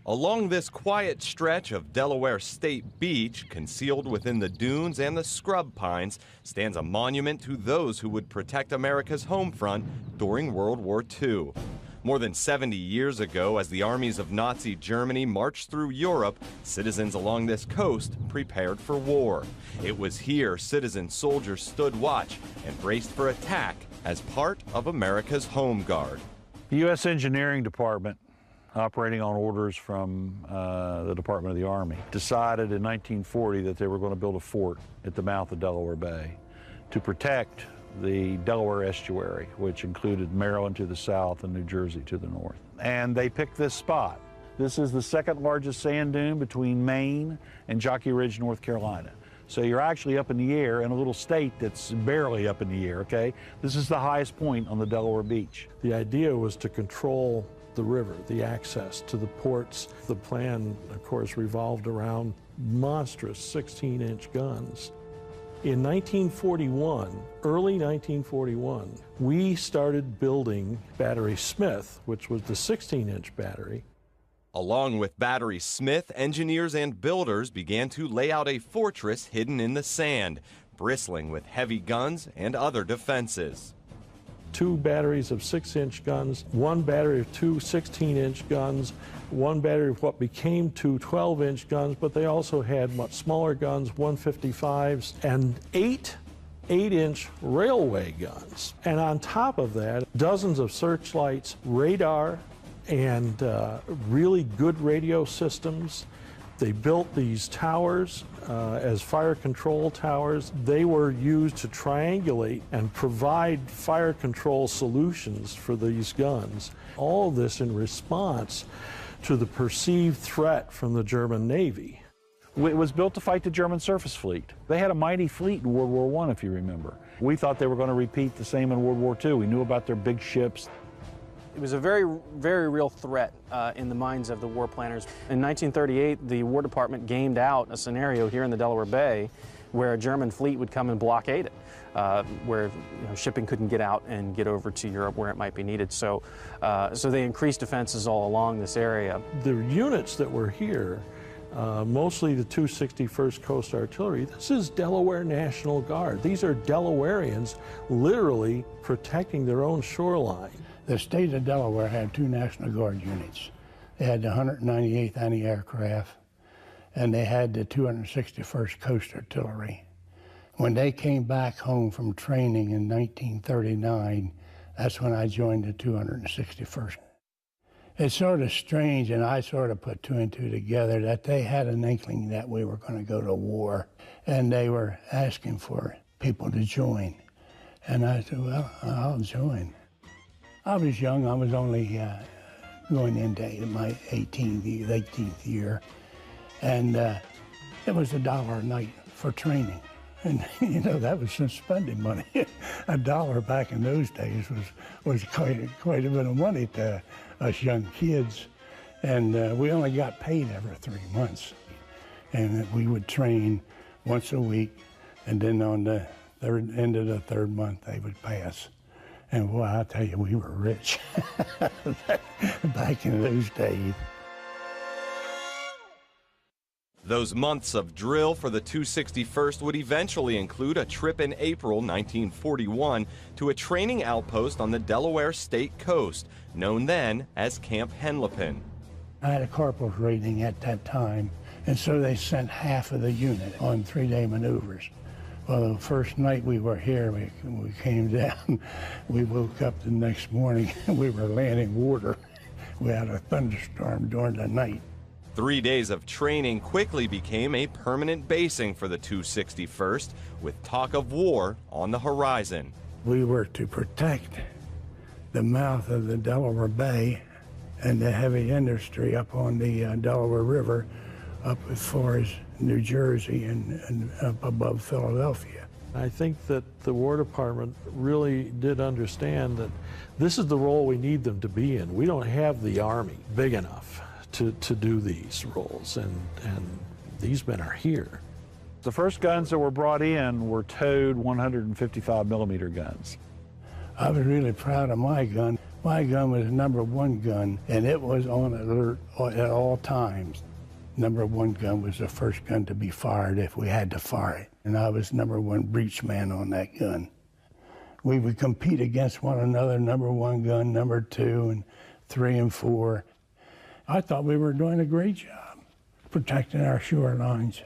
Along this quiet stretch of Delaware State Beach, concealed within the dunes and the scrub pines, stands a monument to those who would protect America's home front during World War II. More than 70 years ago, as the armies of Nazi Germany marched through Europe, citizens along this coast prepared for war. It was here citizen soldiers stood watch and braced for attack as part of America's Home Guard. The U.S. Engineering Department, operating on orders from the Department of the Army, decided in 1940 that they were going to build a fort at the mouth of Delaware Bay to protect the Delaware estuary, which included Maryland to the south and New Jersey to the north. And they picked this spot. This is the second largest sand dune between Maine and Jockey Ridge, North Carolina. So you're actually up in the air in a little state that's barely up in the air, okay? This is the highest point on the Delaware beach. The idea was to control the river, the access to the ports. The plan, of course, revolved around monstrous 16-inch guns. In 1941, early 1941, we started building Battery Smith, which was the 16-inch battery. Along with Battery Smith, engineers and builders began to lay out a fortress hidden in the sand, bristling with heavy guns and other defenses. 2 batteries of 6-inch guns, 1 battery of 2 16-inch guns, 1 battery of what became 2 12-inch guns, but they also had much smaller guns, 155s, and 8 8-inch railway guns. And on top of that, dozens of searchlights, radar, and really good radio systems. They built these towers as fire control towers. They were used to triangulate and provide fire control solutions for these guns. All of this in response to the perceived threat from the German Navy. It was built to fight the German surface fleet. They had a mighty fleet in World War I, if you remember. We thought they were going to repeat the same in World War II. We knew about their big ships. It was a very, very real threat in the minds of the war planners. In 1938, the War Department gamed out a scenario here in the Delaware Bay where a German fleet would come and blockade it, where shipping couldn't get out and get over to Europe where it might be needed. So they increased defenses all along this area. The units that were here, mostly the 261st Coast Artillery, this is Delaware National Guard. These are Delawareans literally protecting their own shoreline. The state of Delaware had 2 National Guard units. They had the 198th Anti-Aircraft, and they had the 261st Coast Artillery. When they came back home from training in 1939, that's when I joined the 261st. It's sort of strange, and I sort of put 2 and 2 together, that they had an inkling that we were going to go to war, and they were asking for people to join. And I said, well, I'll join. I was young. I was only going into my 18th year, and it was $1 a night for training. And, that was some spending money. $1 back in those days was quite a bit of money to us young kids. And we only got paid every 3 months. And we would train once a week, and then on the end of the 3rd month, they would pay us. And boy, I tell you, we were rich back in those days. Those months of drill for the 261st would eventually include a trip in April 1941 to a training outpost on the Delaware State coast, known then as Camp Henlopen. I had a corporal's rating at that time, and so they sent half of the unit on 3-day maneuvers. Well, the first night we were here, we came down, we woke up the next morning, and we were landing water. We had a thunderstorm during the night. 3 days of training quickly became a permanent basing for the 261st, with talk of war on the horizon. We were to protect the mouth of the Delaware Bay and the heavy industry up on the Delaware River, up as far as New Jersey and up above Philadelphia. I think that the War Department really did understand that this is the role we need them to be in. We don't have the Army big enough to do these roles, and these men are here. The first guns that were brought in were towed 155 millimeter guns. I was really proud of my gun. My gun was #1 gun, and it was on alert at all times. #1 gun was the first gun to be fired if we had to fire it, and I was #1 breech man on that gun. We would compete against one another, #1 gun, #2, and 3 and 4. I thought we were doing a great job protecting our shorelines.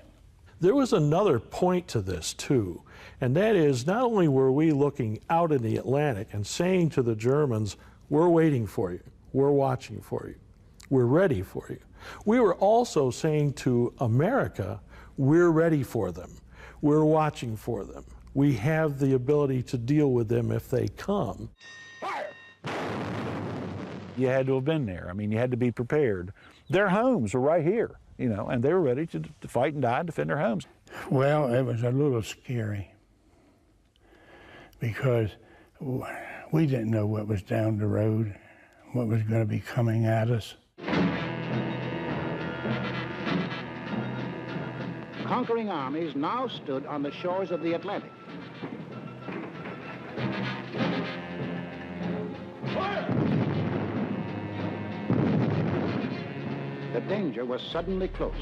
There was another point to this too, and that is not only were we looking out in the Atlantic and saying to the Germans, we're waiting for you, we're watching for you, we're ready for you. We were also saying to America, we're ready for them, we're watching for them. We have the ability to deal with them if they come. Fire! You had to have been there. I mean, you had to be prepared. Their homes were right here, you know, and they were ready to fight and die and defend their homes. Well, it was a little scary because we didn't know what was down the road, what was going to be coming at us. Conquering armies now stood on the shores of the Atlantic. The danger was suddenly close.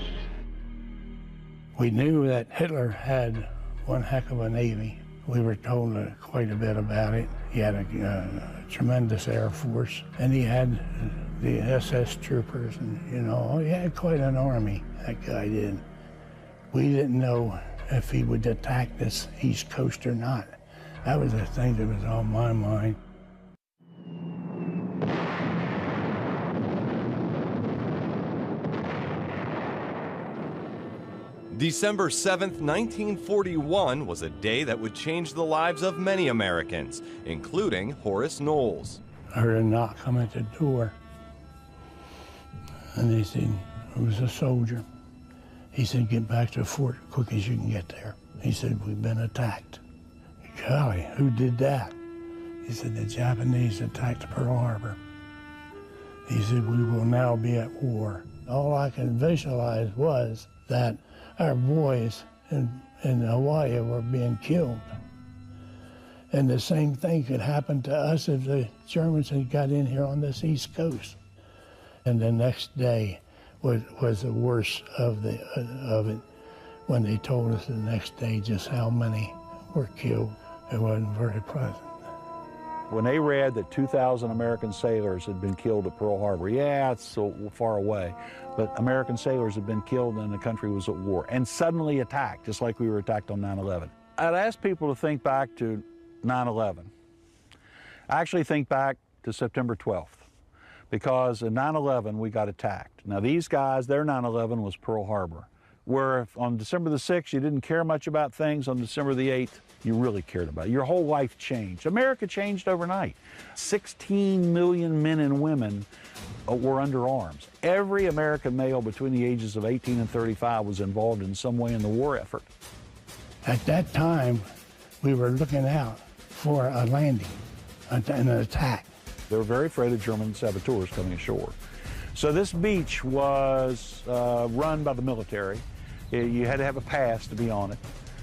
We knew that Hitler had one heck of a navy. We were told quite a bit about it. He had a tremendous Air Force, and he had the SS troopers, and you know, he had quite an army, that guy did. We didn't know if he would attack this East Coast or not. That was the thing that was on my mind. December 7th, 1941 was a day that would change the lives of many Americans, including Horace Knowles. I heard a knock come at the door, and they said, it was a soldier. He said, get back to the fort as quick as you can get there. He said, we've been attacked. Golly, who did that? He said, the Japanese attacked Pearl Harbor. He said, we will now be at war. All I can visualize was that our boys in Hawaii were being killed. And the same thing could happen to us if the Germans had got in here on this East Coast. And the next day was the worst of it when they told us the next day just how many were killed. It wasn't very pleasant. When they read that 2,000 American sailors had been killed at Pearl Harbor, yeah, it's so far away, but American sailors had been killed and the country was at war, and suddenly attacked, just like we were attacked on 9/11. I'd ask people to think back to 9/11. I actually think back to September 12th, because in 9/11 we got attacked. Now these guys, their 9/11 was Pearl Harbor, where on December the 6th you didn't care much about things, on December the 8th you really cared about it. Your whole life changed. America changed overnight. 16 million men and women were under arms. Every American male between the ages of 18 and 35 was involved in some way in the war effort. At that time, we were looking out for a landing, an attack. They were very afraid of German saboteurs coming ashore. So this beach was run by the military. You had to have a pass to be on it.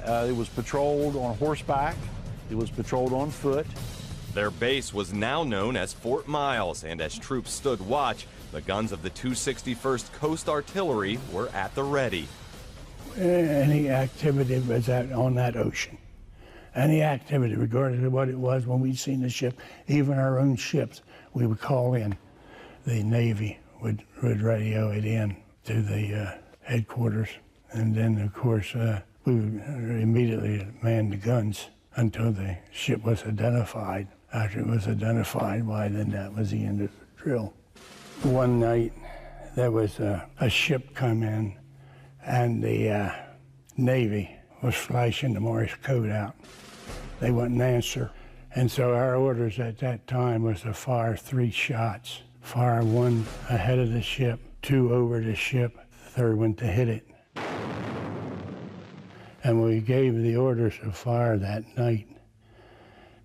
It was patrolled on horseback. It was patrolled on foot. Their base was now known as Fort Miles, and as troops stood watch, the guns of the 261st Coast Artillery were at the ready. Any activity was on that ocean. Any activity, regardless of what it was, when we'd seen the ship, even our own ships, we would call in. The Navy would radio it in to the headquarters. And then, of course, we would immediately man the guns until the ship was identified. After it was identified, why, then that was the end of the drill. One night, there was a ship come in, and the Navy was flashing the Morse code out. They wouldn't answer. And so our orders at that time was to fire 3 shots. Fire 1 ahead of the ship, 2 over the ship, the 3rd one to hit it. And we gave the orders to fire that night.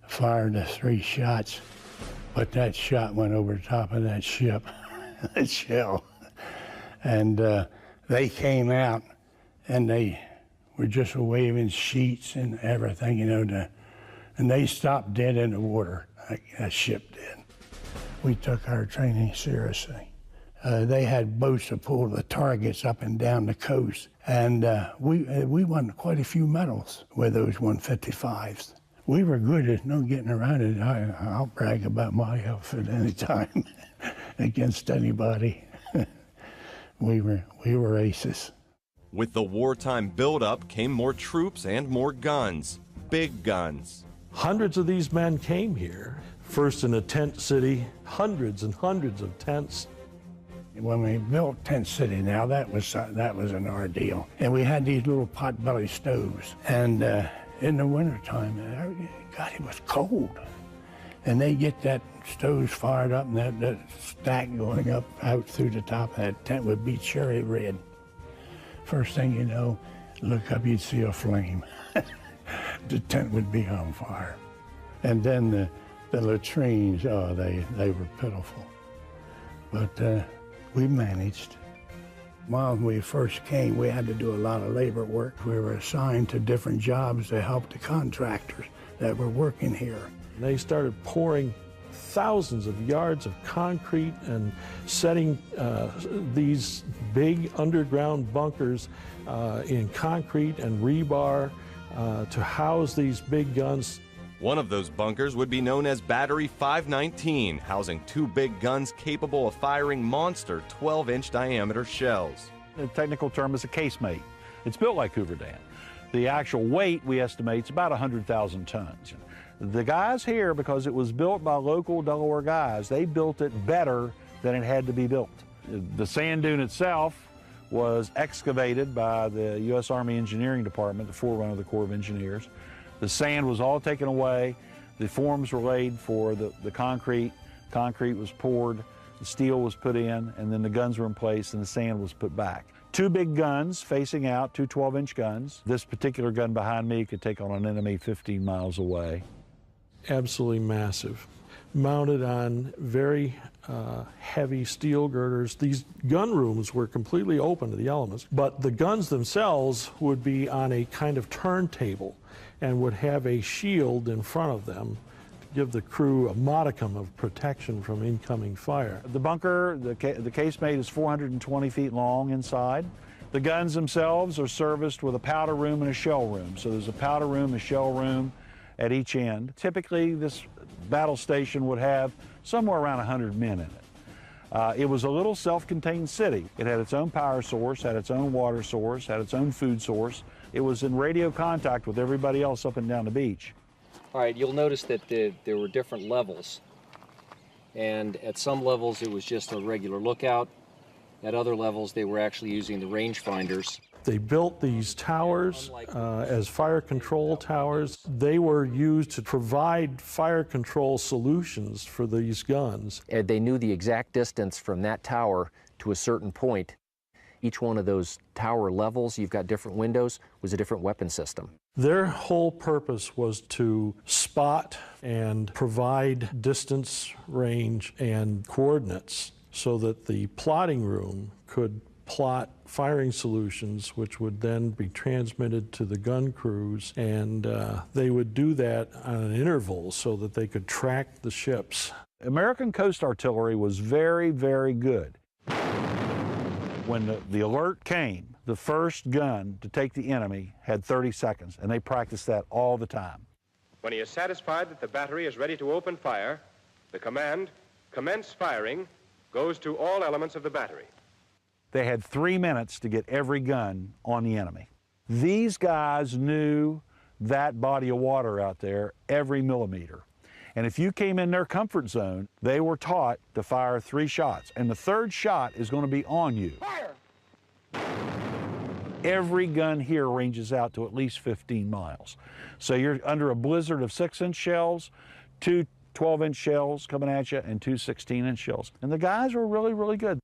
Fired the 3 shots, but that shot went over the top of that ship, that shell. And they came out, and they were just waving sheets and everything, you know, and they stopped dead in the water, like that ship did. We took our training seriously. They had boats to pull the targets up and down the coast, and we won quite a few medals with those 155s. We were good, there's no getting around it. I'll brag about my outfit anytime against anybody. We were aces. With the wartime buildup came more troops and more guns, big guns. Hundreds of these men came here, first in a tent city, hundreds and hundreds of tents. When we built Tent City, now that was an ordeal. And we had these little pot-belly stoves. And in the wintertime, God, it was cold. And they get that stoves fired up and that stack going up out through the top of that tent would be cherry red. First thing you know, look up, you'd see a flame. The tent would be on fire. And then the latrines, oh, they were pitiful. But we managed. When we first came, we had to do a lot of labor work. We were assigned to different jobs to help the contractors that were working here. They started pouring thousands of yards of concrete and setting these big underground bunkers in concrete and rebar to house these big guns. One of those bunkers would be known as Battery 519, housing 2 big guns capable of firing monster 12-inch diameter shells. The technical term is a casemate. It's built like Hoover Dam. The actual weight, we estimate, is about 100,000 tons. The guys here, because it was built by local Delaware guys, they built it better than it had to be built. The sand dune itself was excavated by the U.S. Army Engineering Department, the forerunner of the Corps of Engineers. The sand was all taken away, the forms were laid for the concrete was poured, the steel was put in, and then the guns were in place and the sand was put back. 2 big guns facing out, 2 12-inch guns. This particular gun behind me could take on an enemy 15 miles away. Absolutely massive. Mounted on very heavy steel girders. These gun rooms were completely open to the elements, but the guns themselves would be on a kind of turntable and would have a shield in front of them to give the crew a modicum of protection from incoming fire. The bunker, the casemate is 420 feet long inside. The guns themselves are serviced with a powder room and a shell room. So there's a powder room, a shell room at each end. Typically, this battle station would have somewhere around 100 men in it. It was a little self-contained city. It had its own power source, had its own water source, had its own food source. It was in radio contact with everybody else up and down the beach. All right, you'll notice that there were different levels. And at some levels, it was just a regular lookout. At other levels, they were actually using the rangefinders. They built these towers as fire control towers. They were used to provide fire control solutions for these guns. They knew the exact distance from that tower to a certain point. Each one of those tower levels, you've got different windows, was a different weapon system. Their whole purpose was to spot and provide distance, range, and coordinates so that the plotting room could plot firing solutions, which would then be transmitted to the gun crews, and they would do that on an interval so that they could track the ships. American coast artillery was very, very good. When the alert came, the first gun to take the enemy had 30 seconds, and they practiced that all the time. When he is satisfied that the battery is ready to open fire, the command, "Commence firing," goes to all elements of the battery. They had 3 minutes to get every gun on the enemy. These guys knew that body of water out there every millimeter. And if you came in their comfort zone, they were taught to fire 3 shots. And the 3rd shot is going to be on you. Fire! Every gun here ranges out to at least 15 miles. So you're under a blizzard of 6-inch shells, 2 12-inch shells coming at you, and 2 16-inch shells. And the guys were really, really good.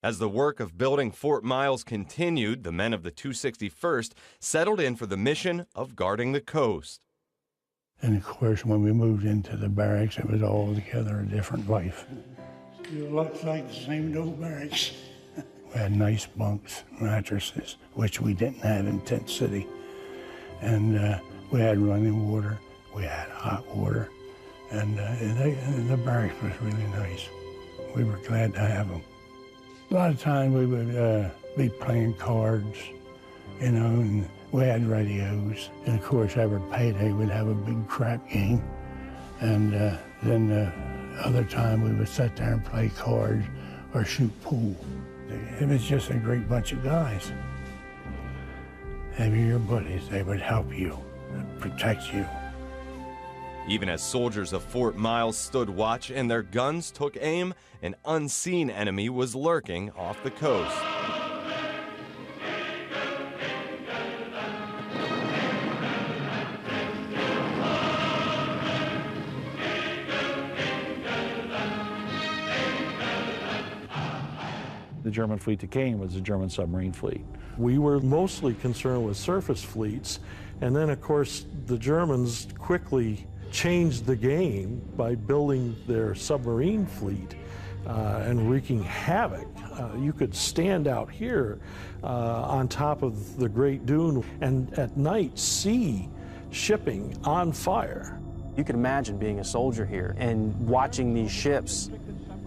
As the work of building Fort Miles continued, the men of the 261st settled in for the mission of guarding the coast. And of course, when we moved into the barracks, it was altogether a different life. It looks like the same old barracks. We had nice bunks, mattresses, which we didn't have in Tent City. And we had running water, we had hot water, and the barracks was really nice. We were glad to have them. A lot of times we would be playing cards, you know, and we had radios. And of course, every payday we'd have a big crap game. And then the other time we would sit there and play cards or shoot pool. It was just a great bunch of guys. They were your buddies. They would help you, protect you. Even as soldiers of Fort Miles stood watch and their guns took aim, an unseen enemy was lurking off the coast. The German fleet that came was the German submarine fleet. We were mostly concerned with surface fleets, and then of course the Germans quickly changed the game by building their submarine fleet and wreaking havoc. You could stand out here on top of the Great Dune and at night see shipping on fire. You can imagine being a soldier here and watching these ships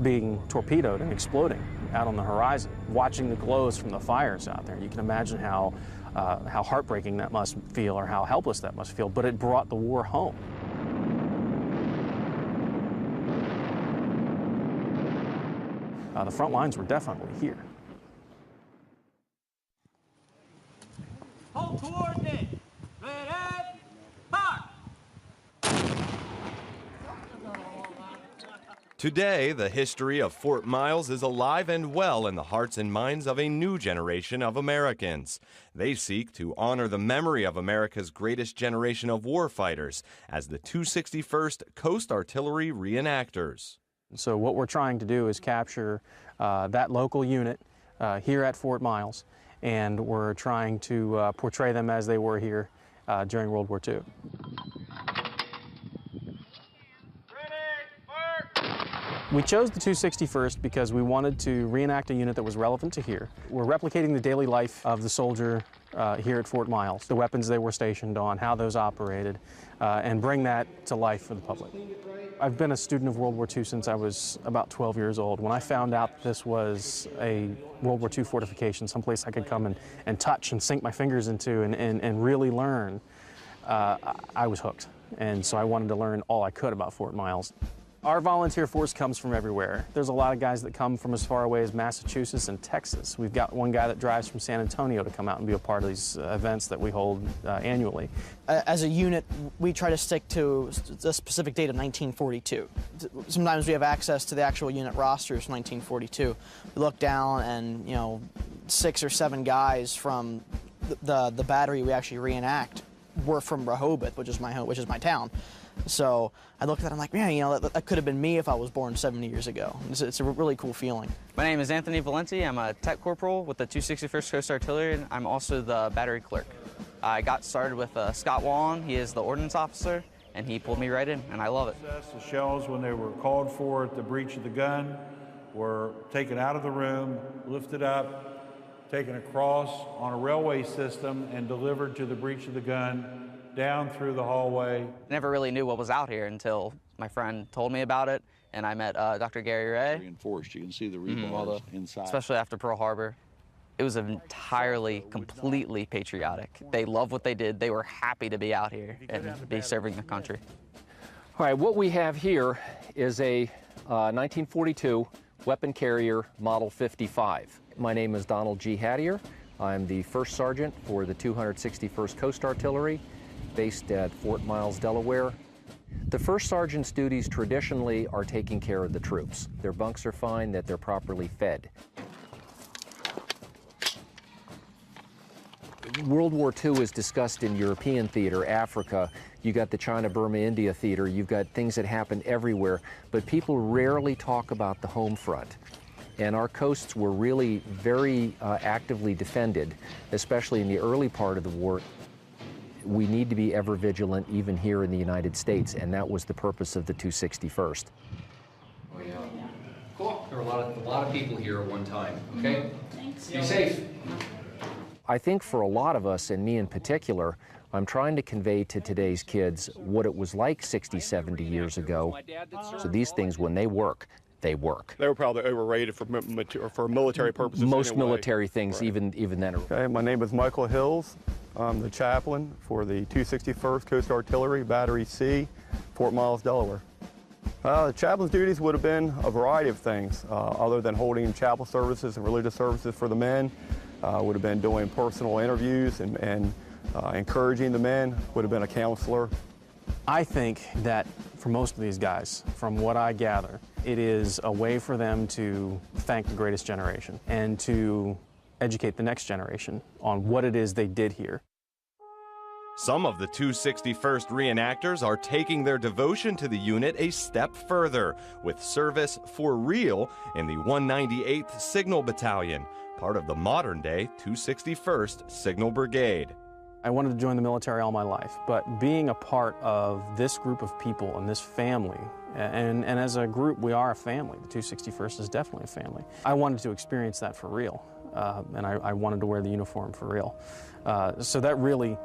being torpedoed and exploding out on the horizon, watching the glows from the fires out there. You can imagine how heartbreaking that must feel, or how helpless that must feel, but it brought the war home. The front lines were definitely here. Hold coordinate. Ready? Mark. Today, the history of Fort Miles is alive and well in the hearts and minds of a new generation of Americans. They seek to honor the memory of America's greatest generation of warfighters as the 261st Coast Artillery reenactors. So what we're trying to do is capture that local unit here at Fort Miles, and we're trying to portray them as they were here during World War II. We chose the 261st because we wanted to reenact a unit that was relevant to here. We're replicating the daily life of the soldier here at Fort Miles, the weapons they were stationed on, how those operated, and bring that to life for the public. I've been a student of World War II since I was about 12 years old. When I found out this was a World War II fortification, someplace I could come and touch and sink my fingers into and really learn, I was hooked. And so I wanted to learn all I could about Fort Miles. Our volunteer force comes from everywhere. There's a lot of guys that come from as far away as Massachusetts and Texas. We've got one guy that drives from San Antonio to come out and be a part of these events that we hold annually. As a unit, we try to stick to the specific date of 1942. Sometimes we have access to the actual unit rosters from 1942. We look down and, 6 or 7 guys from the battery we actually reenact were from Rehoboth, which is my town. So I looked at it, I'm like, man, that could have been me if I was born 70 years ago. It's a really cool feeling. My name is Anthony Valenti. I'm a tech corporal with the 261st Coast Artillery, and I'm also the battery clerk. I got started with Scott Wallen. He is the ordnance officer, and he pulled me right in, and I love it. The shells, when they were called for at the breech of the gun, were taken out of the room, lifted up, taken across on a railway system, and delivered to the breech of the gun, down through the hallway. Never really knew what was out here until my friend told me about it, and I met Dr. Gary Ray. Reinforced, you can see the rebars inside. Especially after Pearl Harbor. It was entirely, completely patriotic. They loved what they did. They were happy to be out here and be serving the country. All right, what we have here is a 1942 weapon carrier Model 55. My name is Donald G. Hattier. I'm the first sergeant for the 261st Coast Artillery, based at Fort Miles, Delaware. The first sergeant's duties traditionally are taking care of the troops. Their bunks are fine, that they're properly fed. World War II is discussed in European theater, Africa. You got the China, Burma, India theater. You've got things that happen everywhere, but people rarely talk about the home front. And our coasts were really very actively defended, especially in the early part of the war. We need to be ever vigilant, even here in the United States, and that was the purpose of the 261st. Oh, yeah. Cool. There were a lot of people here at one time, okay? Thanks. Be safe. I think for a lot of us, and me in particular, I'm trying to convey to today's kids what it was like 60, 70 years ago. So these things, when they work, they work. They were probably overrated for military purposes. Most anyway. military things, Right. even then. Okay, my name is Michael Hills. I'm the chaplain for the 261st Coast Artillery, Battery C, Fort Miles, Delaware. The chaplain's duties would have been a variety of things, other than holding chapel services and religious services for the men. Would have been doing personal interviews and encouraging the men, would have been a counselor. I think that for most of these guys, from what I gather, it is a way for them to thank the greatest generation and to educate the next generation on what it is they did here. Some of the 261st reenactors are taking their devotion to the unit a step further, with service for real in the 198th Signal Battalion, part of the modern-day 261st Signal Brigade. I wanted to join the military all my life, but being a part of this group of people and this family, and as a group, we are a family. The 261st is definitely a family. I wanted to experience that for real, and I wanted to wear the uniform for real. So that really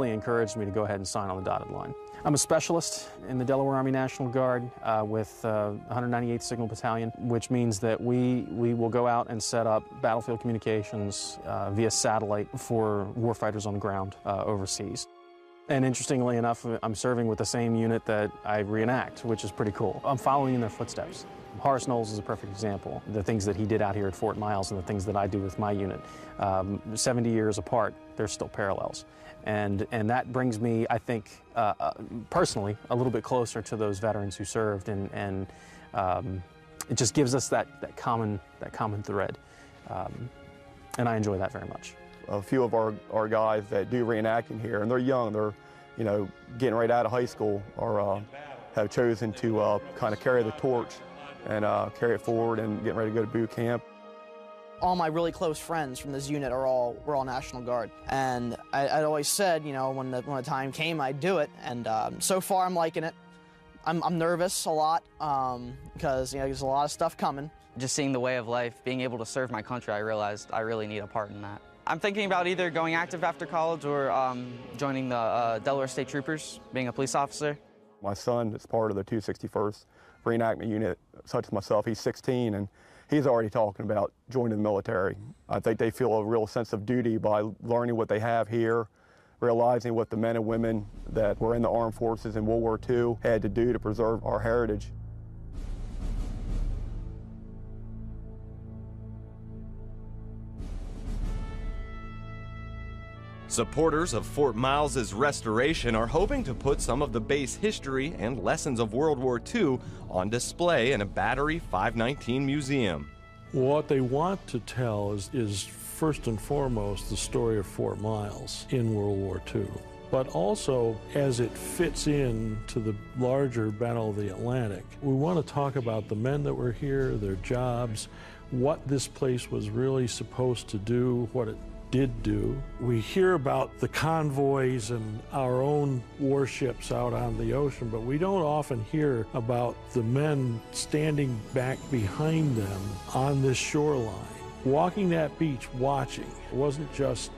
encouraged me to go ahead and sign on the dotted line. I'm a specialist in the Delaware Army National Guard with 198th Signal Battalion, which means that we will go out and set up battlefield communications via satellite for warfighters on the ground overseas. And interestingly enough, I'm serving with the same unit that I reenact, which is pretty cool. I'm following in their footsteps. Horace Knowles is a perfect example. The things that he did out here at Fort Miles and the things that I do with my unit. 70 years apart, there's still parallels. And that brings me, I think, personally, a little bit closer to those veterans who served, and it just gives us that common thread. And I enjoy that very much. A few of our guys that do reenacting here, and they're young, they're getting right out of high school, or have chosen to kind of carry the torch and carry it forward and getting ready to go to boot camp. All my really close friends from this unit we're all National Guard, and I'd always said, when the time came, I'd do it, and so far I'm liking it. I'm nervous a lot because there's a lot of stuff coming. Just seeing the way of life, being able to serve my country, I realized I really need a part in that. I'm thinking about either going active after college or joining the Delaware State Troopers, being a police officer. My son is part of the 261st reenactment unit, such as myself. He's 16, and he's already talking about joining the military. I think they feel a real sense of duty by learning what they have here, realizing what the men and women that were in the armed forces in World War II had to do to preserve our heritage. Supporters of Fort Miles' restoration are hoping to put some of the base history and lessons of World War II on display in a Battery 519 museum. What they want to tell is first and foremost the story of Fort Miles in World War II, but also as it fits in to the larger Battle of the Atlantic. We want to talk about the men that were here, their jobs, what this place was really supposed to do, what it did do. We hear about the convoys and our own warships out on the ocean, but we don't often hear about the men standing back behind them on this shoreline. Walking that beach, watching. It wasn't just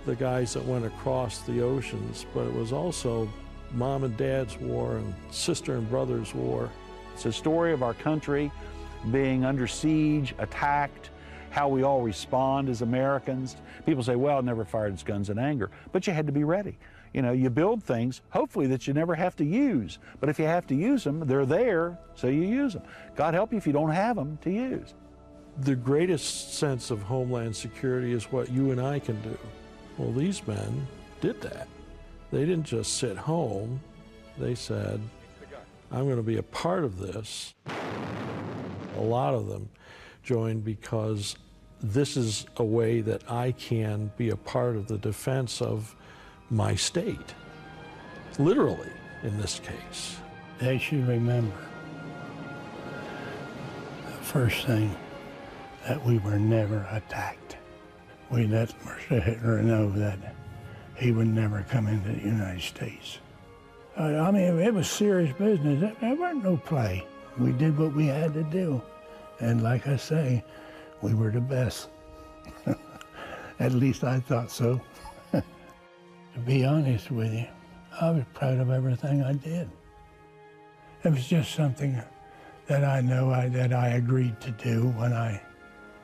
the guys that went across the oceans, but it was also mom and dad's war and sister and brother's war. It's a story of our country being under siege, attacked, how we all respond as Americans. People say, well, it never fired its guns in anger, but you had to be ready. You build things, hopefully, that you never have to use. But if you have to use them, they're there, so you use them. God help you if you don't have them to use. The greatest sense of homeland security is what you and I can do. Well, these men did that. They didn't just sit home. They said, I'm going to be a part of this. A lot of them joined because this is a way that I can be a part of the defense of my state, literally in this case. They should remember the first thing, that we were never attacked. We let Hitler know that he would never come into the United States. I mean, it was serious business. There weren't no play. We did what we had to do. And like I say, we were the best. At least I thought so. To be honest with you, I was proud of everything I did. It was just something that I know that I agreed to do when I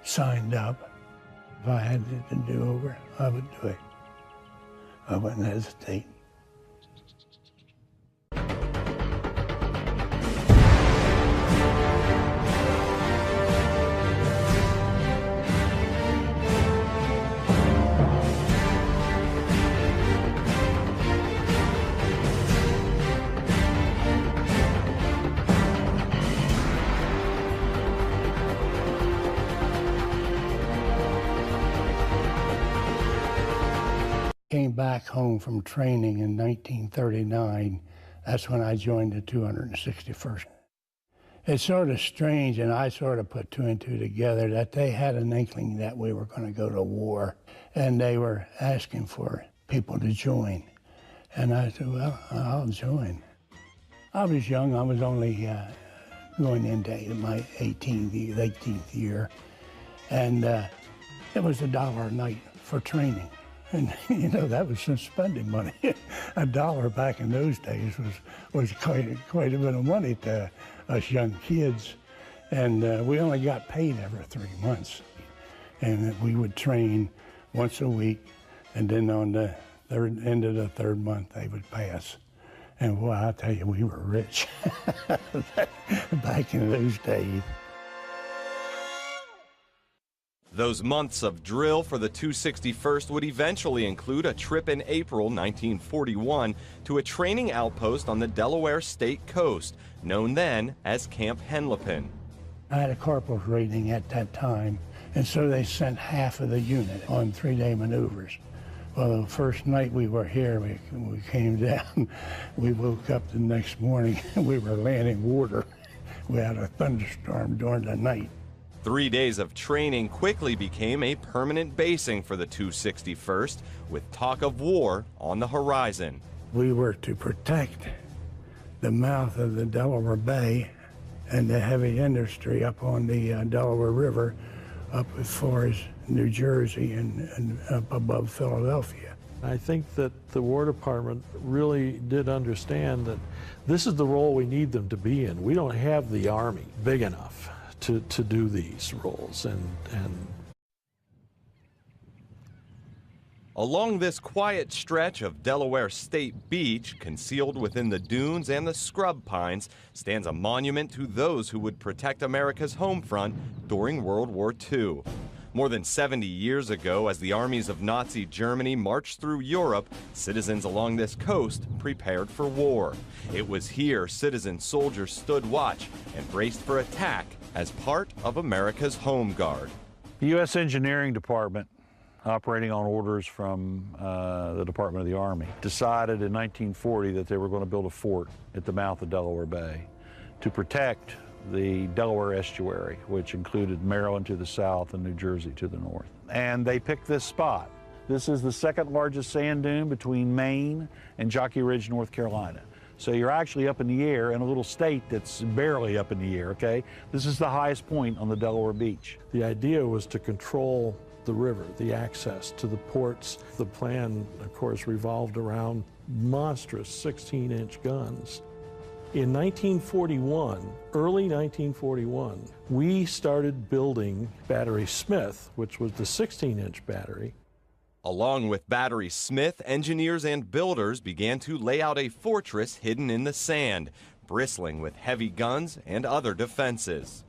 signed up. If I had it to do over, I would do it. I wouldn't hesitate. Came back home from training in 1939. That's when I joined the 261st. It's sort of strange, and I sort of put two and two together, that they had an inkling that we were going to go to war, and they were asking for people to join. And I said, well, I'll join. I was young. I was only going into my 18th year, and it was $1 a night for training. And, you know, that was some spending money. $1 back in those days was quite a bit of money to us young kids. And we only got paid every 3 months. And we would train once a week, and then on the end of the third month, they would pay us. And boy, I'll tell you, we were rich back in those days. Those months of drill for the 261st would eventually include a trip in April 1941 to a training outpost on the Delaware state coast, known then as Camp Henlopen. I had a corporal's rating at that time, and so they sent half of the unit on 3-day maneuvers. Well, the first night we were here, we came down, we woke up the next morning, and we were landing water. We had a thunderstorm during the night. 3 days of training quickly became a permanent basing for the 261st, with talk of war on the horizon. We were to protect the mouth of the Delaware Bay and the heavy industry up on the Delaware River, up as far as New Jersey and up above Philadelphia. I think that the War Department really did understand that this is the role we need them to be in. We don't have the Army big enough to do these roles. And along this quiet stretch of Delaware State Beach, concealed within the dunes and the scrub pines, stands a monument to those who would protect America's home front during World War II. More than 70 years ago, as the armies of Nazi Germany marched through Europe, citizens along this coast prepared for war. It was here citizen soldiers stood watch and braced for attack as part of America's Home Guard. The U.S. Engineering Department, operating on orders from the Department of the Army, decided in 1940 that they were going to build a fort at the mouth of Delaware Bay to protect the Delaware estuary, which included Maryland to the south and New Jersey to the north. And they picked this spot. This is the second largest sand dune between Maine and Jockey Ridge, North Carolina. So you're actually up in the air in a little state that's barely up in the air, okay? This is the highest point on the Delaware beach. the idea was to control the river, the access to the ports. The plan, of course, revolved around monstrous 16-inch guns. In 1941, early 1941, we started building Battery Smith, which was the 16-inch battery. Along with Battery Smith, engineers and builders began to lay out a fortress hidden in the sand, bristling with heavy guns and other defenses.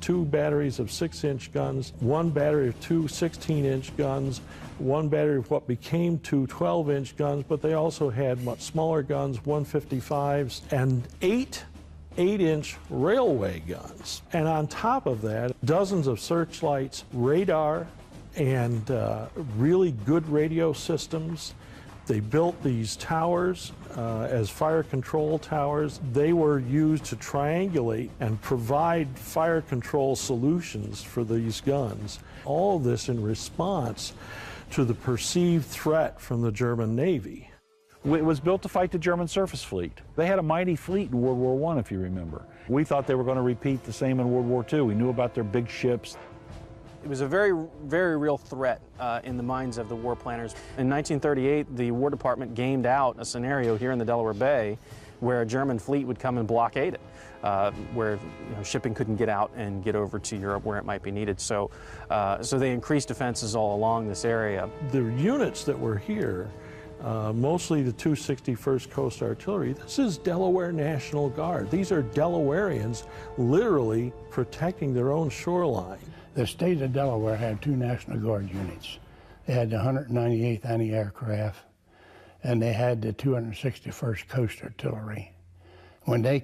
2 batteries of 6-inch guns, 1 battery of 2 16-inch guns, 1 battery of what became 2 12-inch guns, but they also had much smaller guns, 155s, and 8 8-inch railway guns. And on top of that, dozens of searchlights, radar, and really good radio systems. They built these towers as fire control towers. They were used to triangulate and provide fire control solutions for these guns. All of this in response to the perceived threat from the German Navy. It was built to fight the German surface fleet. They had a mighty fleet in World War I, if you remember. We thought they were going to repeat the same in World War II. We knew about their big ships. It was a very, very real threat in the minds of the war planners. In 1938, the War Department gamed out a scenario here in the Delaware Bay where a German fleet would come and blockade it, where shipping couldn't get out and get over to Europe where it might be needed. So, so they increased defenses all along this area. The units that were here, mostly the 261st Coast Artillery, this is Delaware National Guard. These are Delawareans literally protecting their own shoreline. The state of Delaware had 2 National Guard units. They had the 198th Anti-Aircraft, and they had the 261st Coast Artillery. When they